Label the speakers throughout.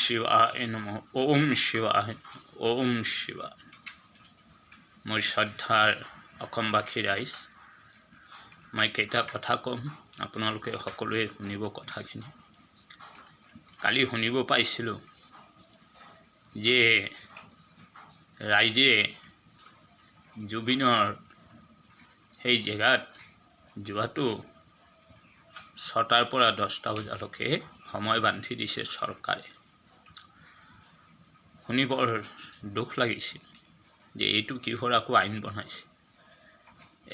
Speaker 1: শিৱায় নমঃ। ওম শিৱায় ওম শিৱায়। মোৰ শ্ৰদ্ধাৰ অসমবাসী ৰাইজ, মই কেইটা কথা ক'ম, আপোনালোকে সকলোৱে শুনিব কথাখিনি। কালি শুনিব পাইছিলোঁ যে ৰাইজে জুবিনৰ সেই জেগাত যোৱাটো 6টাৰ পৰা 10টা বজালৈকে সময় বান্ধি দিছে চৰকাৰে। শুনি বৰ দুখ লাগিছিল যে এইটো কিহৰ আকৌ আইন বনাইছে।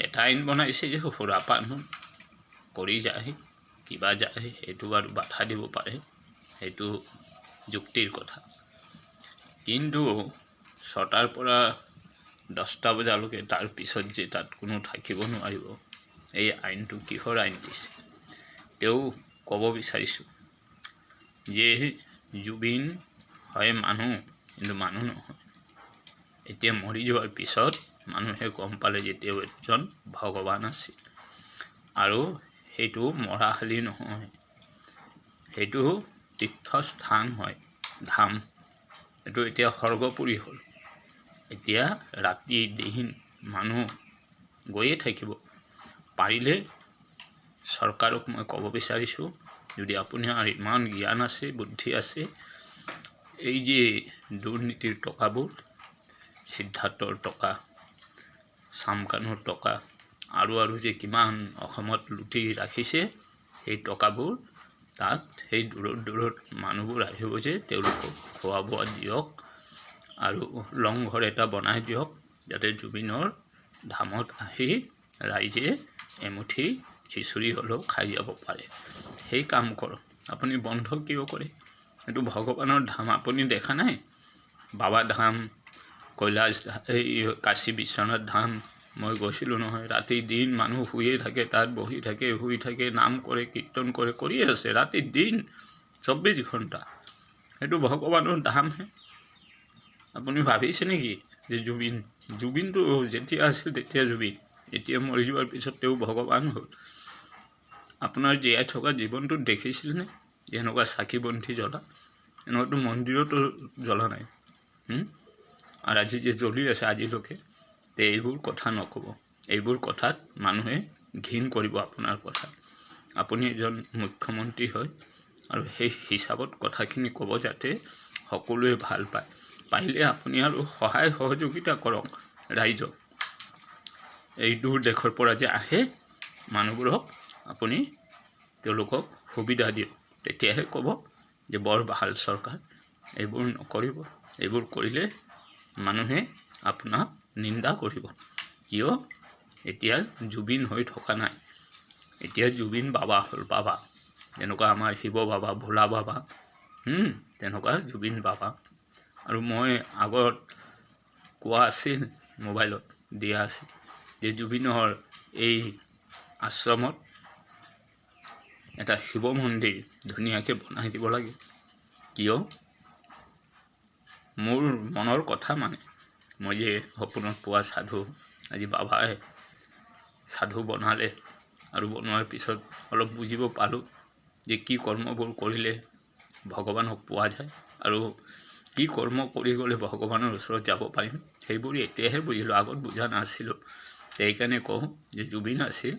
Speaker 1: এটা আইন বনাইছে যে সুৰাপান কৰি যায়, কিবা যায়, সেইটো আৰু বাধা দিব পাৰে, সেইটো যুক্তিৰ কথা। কিন্তু 6টাৰ পৰা 10টা বজালৈকে তাৰ পিছত যে তাত কোনো থাকিব নোৱাৰিব, এই আইনটো কিহৰ আইন দিছে। তেওঁ ক'ব বিচাৰিছোঁ যে জুবিন হয় মানুহ, কিন্তু মানুহ নহয়। এতিয়া মৰি যোৱাৰ পিছত মানুহে গম পালে যে তেওঁ এজন ভগৱান আছিল। আৰু সেইটো মৰাশালি নহয়, সেইটো তীৰ্থস্থান হয়, ধাম। এইটো এতিয়া স্বৰ্গপুৰী হ'ল। এতিয়া ৰাতি দিন মানুহ গৈয়ে থাকিব। পাৰিলে চৰকাৰক মই ক'ব বিচাৰিছোঁ, যদি আপোনাৰ ইমান জ্ঞান আছে, বুদ্ধি আছে, এই যে দুৰ্নীতিৰ টকাবোৰ, সিদ্ধাৰ্থৰ টকা, চামকানুৰ টকা, আৰু যে কিমান অসমত লুটি ৰাখিছে, সেই টকাবোৰ তাত সেই দূৰত মানুহবোৰ আহিব যে তেওঁলোকক খোৱা বোৱা দিয়ক, আৰু লংঘৰ এটা বনাই দিয়ক, যাতে জুবিনৰ ধামত আহি ৰাইজে এমুঠি খিচিৰি হ'লেও খাই যাব পাৰে। সেই কাম কৰক। আপুনি বন্ধ কিয় কৰে? এইটো ভগৱানৰ ধাম, আপুনি দেখা নাই? বাবা ধাম, কৈলাশ, এই কাশী বিশ্বনাথ ধাম, মই গৈছিলোঁ নহয়। ৰাতি দিন মানুহ শুয়ে থাকে, তাত বহি থাকে, শুই থাকে, নাম কৰে, কীৰ্তন কৰে, কৰিয়ে আছে ৰাতি দিন 24 ঘণ্টা। সেইটো ভগৱানৰ ধামহে। আপুনি ভাবিছে নেকি যে জুবিনটো যেতিয়া আছিল তেতিয়া জুবিন, এতিয়া মৰি যোৱাৰ পিছত তেওঁ ভগৱান হ'ল? আপোনাৰ জীয়াই থকা জীৱনটোত দেখিছিলনে এনেকুৱা চাকি বন্তি জ্বলা? এনেকুৱাতো মন্দিৰতো জ্বলা নাই। আৰু আজি যে জ্বলি আছে আজিলৈকে, তে এইবোৰ কথা নক'ব। এইবোৰ কথাত মানুহে ঘিণ কৰিব আপোনাৰ কথা। আপুনি এজন মুখ্যমন্ত্ৰী হয়, আৰু সেই হিচাপত কথাখিনি ক'ব যাতে সকলোৱে ভাল পায়। পাৰিলে আপুনি আৰু সহায় সহযোগিতা কৰক ৰাইজক। এই দূৰ দেশৰ পৰা যে আহে মানুহবোৰক আপুনি তেওঁলোকক সুবিধা দিয়ক, তেতিয়াহে ক'ব যে বৰ ভাল চৰকাৰ। এইবোৰ নকৰিব। এইবোৰ কৰিলে মানুহে আপোনাক নিন্দা কৰিব। কিয়? এতিয়া জুবিন হৈ থকা নাই, এতিয়া জুবিন বাবা হ'ল। বাবা যেনেকুৱা আমাৰ শিৱ বাবা, ভোলা বাবা, তেনেকুৱা জুবিন বাবা। আৰু মই আগত কোৱা আছিল, মোবাইলত দিয়া আছিল, যে জুবিনৰ এই আশ্ৰমত এটা শিৱ মন্দিৰ ধুনীয়াকৈ বনাই দিব লাগে। কিয়? মোৰ মনৰ কথা মানে, মই যে সপোনত পোৱা সাধু, আজি বাবাই সাধু বনালে, আৰু বনোৱাৰ পিছত অলপ বুজিব পালোঁ যে কি কৰ্মবোৰ কৰিলে ভগৱানক পোৱা যায়, আৰু কি কৰ্ম কৰি গ'লে ভগৱানৰ ওচৰত যাব পাৰিম, সেইবোৰ এতিয়াহে বুজিলোঁ, আগত বুজা নাছিলোঁ। সেইকাৰণে কওঁ যে জুবিন আছিল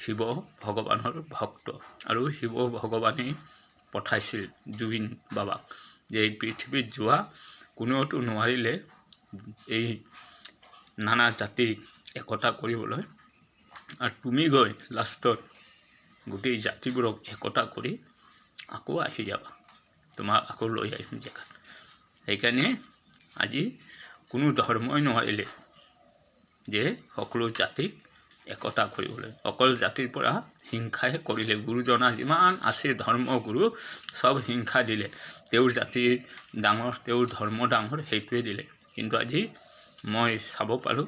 Speaker 1: শিৱ ভগৱানৰ ভক্ত, আৰু শিৱ ভগৱানেই পঠাইছিল জুবিন বাবাক যে এই পৃথিৱীত যোৱা কোনেওতো নোৱাৰিলে এই নানা জাতিক একতা কৰিবলৈ, আৰু তুমি গৈ লাষ্টত গোটেই জাতিবোৰক একতা কৰি আকৌ আহি যাবা, তোমাক আকৌ লৈ আহিম জেগাত। সেইকাৰণে আজি কোনো ধৰ্মই নোৱাৰিলে যে সকলো জাতিক একতা কৰিবলৈ, অকল জাতিৰ পৰা হিংসাহে কৰিলে। গুৰুজনা যিমান আছে ধৰ্মগুৰু, চব হিংসা দিলে। তেওঁৰ জাতি ডাঙৰ, তেওঁৰ ধৰ্ম ডাঙৰ, সেইটোৱে দিলে। কিন্তু আজি মই চাব পাৰোঁ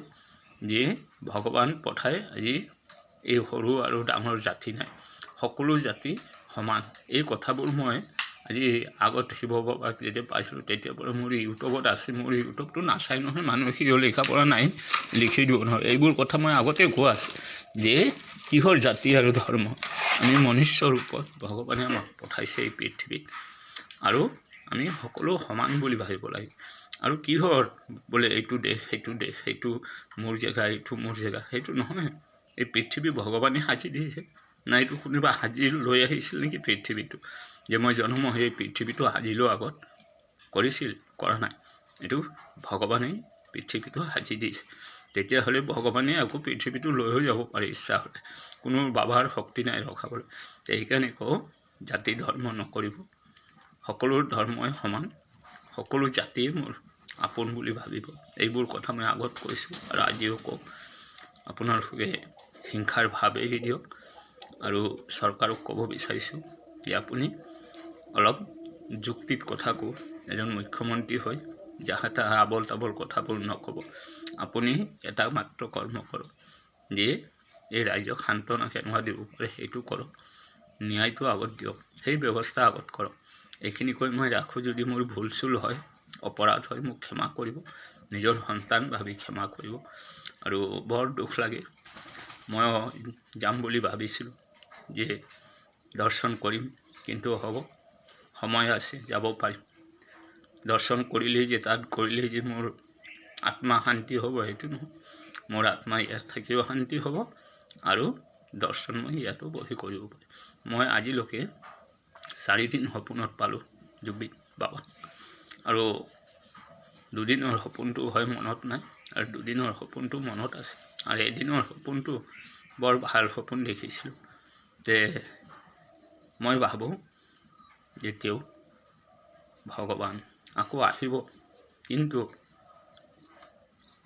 Speaker 1: যে ভগৱান পঠাই আজি এই সৰু আৰু ডাঙৰ জাতি নাই, সকলো জাতি সমান। এই কথাবোৰ মই আজি আগত শিৱ বাবাক যেতিয়া পাইছিলোঁ তেতিয়াৰ পৰা মোৰ ইউটিউবত আছে। মোৰ ইউটিউবটো নাচাই নহয় মানুহে, কিয় লিখা পৰা নাই, লিখি দিব নহয়। এইবোৰ কথা মই আগতে কোৱা আছে যে কিহৰ জাতি আৰু ধৰ্ম, আমি মনুষ্য ৰূপত ভগৱানে আমাক পঠাইছে এই পৃথিৱীত, আৰু আমি সকলো সমান বুলি ভাবিব লাগে। আৰু কিহৰ বোলে এইটো দেশ সেইটো মোৰ জেগা, এইটো মোৰ জেগা, সেইটো নহয়। এই পৃথিৱী ভগৱানে সাজি দিছে, না এইটো কোনোবা সাজি লৈ আহিছিল নেকি পৃথিৱীটো? যে মই জন্ম হৈ এই পৃথিৱীটো সাজিলোঁ আগত, কৰিছিল? কৰা নাই। এইটো ভগৱানেই পৃথিৱীটো সাজি দিছে। তেতিয়াহ'লে ভগৱানে আকৌ পৃথিৱীটো লৈও যাব পাৰে ইচ্ছা হ'লে, কোনো বাবাৰ শক্তি নাই ৰখাবলৈ। সেইকাৰণে কওঁ, জাতি ধৰ্ম নকৰিব, সকলো ধৰ্মই সমান, সকলো জাতিয়ে মোৰ আপোন বুলি ভাবিব। এইবোৰ কথা মই আগত কৈছোঁ আৰু আজিও কওঁ। আপোনালোকে হিংসাৰ ভাৱ এৰি দিয়ক। আৰু চৰকাৰক ক'ব বিচাৰিছোঁ যে আপুনি অলপ যুক্তিত কথা কওঁ। এজন মুখ্যমন্ত্ৰী হয়, যাহা তাহা আবল তাবল কথাবোৰ নক'ব। আপুনি এটা মাত্ৰ কৰ্ম কৰক, যে এই ৰাইজক সান্তনা কেনেকুৱা দিব পাৰে সেইটো কৰক, ন্যায়টো আগত দিয়ক, সেই ব্যৱস্থা আগত কৰক। এইখিনি কৈ মই ৰাখোঁ। যদি মোৰ ভুল চুল হয়, অপৰাধ হয়, মোক ক্ষমা কৰিব, নিজৰ সন্তান ভাবি ক্ষমা কৰিব। আৰু বৰ দুখ লাগে, মই যাম বুলি ভাবিছিলোঁ যে দৰ্শন কৰিম, কিন্তু হ'ব, সময় আছে, যাব পাৰিম। দৰ্শন কৰিলেই যে তাত কৰিলেই যে মোৰ আত্মা শান্তি হ'ব সেইটো নহয়। মোৰ আত্মা ইয়াত থাকিও শান্তি হ'ব, আৰু দৰ্শন মই ইয়াতো বহি কৰিব পাৰিম। মই আজিলৈকে 4 দিন সপোনত পালোঁ জুবিন বাবা, আৰু 2 দিনৰ সপোনটো হয় মনত নাই, আৰু 2 দিনৰ সপোনটো মনত আছে। আৰু এদিনৰ সপোনটো বৰ ভাল সপোন দেখিছিলোঁ। যে মই ভাবোঁ যে তেওঁ ভগৱান আকৌ আহিব, কিন্তু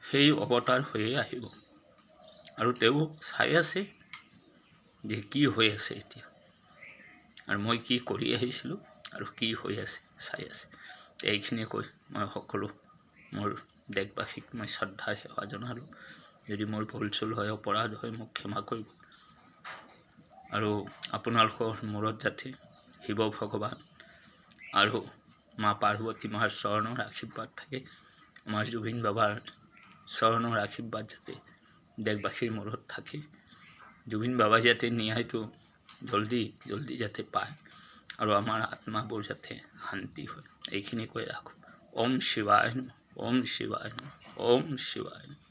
Speaker 1: সেই অৱতাৰ হৈয়ে আহিব। আৰু তেওঁ চাই আছে যে কি হৈ আছে এতিয়া, আৰু মই কি কৰি আহিছিলোঁ আৰু কি হৈ আছে চাই আছে। এইখিনিয়ে কৈ মই সকলো মোৰ দেশবাসীক মই শ্ৰদ্ধা সেৱা জনালোঁ। যদি মোৰ ভুল চুল হয়, অপৰাধ হয়, মোক ক্ষমা কৰিব। আৰু আপোনালোকৰ মূৰত যাতে শিৱ ভগৱান আৰু মা পাৰ্বতী মাৰ চৰণৰ আশীৰ্বাদ থাকে, আমাৰ জুবিন বাবাৰ চৰণৰ আশীৰ্বাদ যাতে দেশবাসীৰ মূৰত থাকে। জুবিন বাবা যাতে ন্যায়টো জলদি যাতে পায়, আৰু আমাৰ আত্মাবোৰ যাতে শান্তি হয়। এইখিনি কৈ ৰাখোঁ। ওম শিৱায় নমঃ, ওম শিৱায় নমঃ, ওম শিৱায় নমঃ।